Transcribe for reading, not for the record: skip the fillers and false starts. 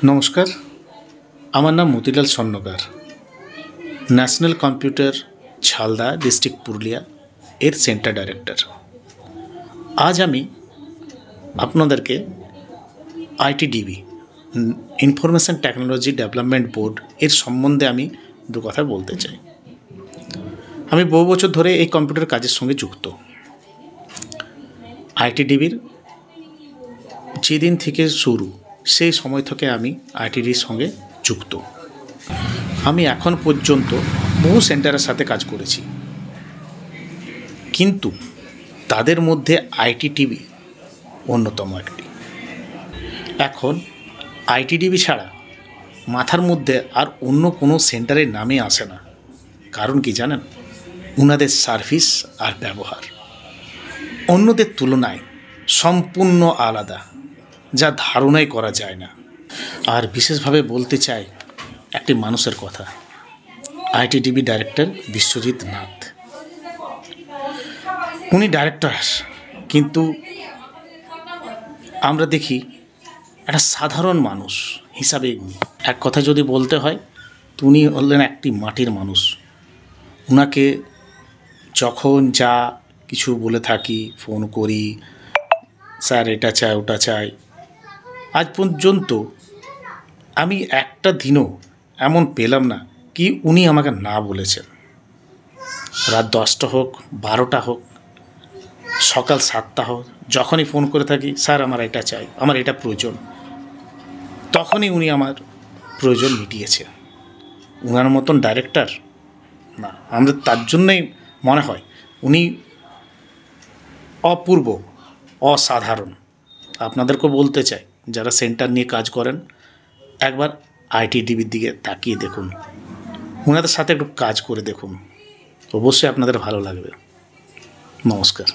নমস্কার, আমার নাম মতিলাল স্বর্ণকার। National computer Jhalda district Purulia এর সেন্টার ডাইরেক্টর। আজ আমি আপনাদেরকে আইটিডিবি ইনফরমেশন টেকনোলজি ডেভেলপমেন্ট বোর্ড এর সম্বন্ধে আমি দু কথা বলতে চাই। আমি বহু বছর ধরে এই কম্পিউটার কাজের সঙ্গে যুক্ত। আইটিডিবির যেদিন থেকে শুরু সেই সময় থেকে আমি আইটিডির সঙ্গে যুক্ত। আমি এখন পর্যন্ত বহু সেন্টারের সাথে কাজ করেছি, কিন্তু তাদের মধ্যে আইটিডিবি অন্যতম একটি। এখন আইটিডিবি ছাড়া মাথার মধ্যে আর অন্য কোনো সেন্টারের নামে আসে না। কারণ কি জানেন? ওনাদের সার্ভিস আর ব্যবহার অন্যদের তুলনায় সম্পূর্ণ আলাদা, যা ধারণাই করা যায় না। আর বিশেষভাবে বলতে চাই একটি মানুষের কথা, আইটিডিবি ডাইরেক্টর বিশ্বজিৎ নাথ। উনি ডাইরেক্টর, কিন্তু আমরা দেখি একটা সাধারণ মানুষ হিসাবে এক কথা যদি বলতে হয়, উনি হলেন একটি মাটির মানুষ। ওনাকে যখন যা কিছু বলে থাকি, ফোন করি, স্যার এটা চাই ওটা চাই, আজ পর্যন্ত আমি একটা দিনও এমন পেলাম না কি উনি আমাকে না বলেছেন। রাত 10টা হোক, 12টা হোক, সকাল 7টা হোক, যখনই ফোন করে থাকি, স্যার আমার এটা চাই, আমার এটা প্রয়োজন, তখনই উনি আমার প্রয়োজন মিটিয়েছে। ওনার মতন ডাইরেক্টর না, আমাদের তার জন্যই মনে হয় উনি অপূর্ব, অসাধারণ। আপনাদেরকেও বলতে চাই, যারা সেন্টার নিয়ে কাজ করেন, একবার আইটিডিবির দিকে তাকিয়ে দেখুন, ওনাদের সাথে একটু কাজ করে দেখুন, অবশ্যই আপনাদের ভালো লাগবে। নমস্কার।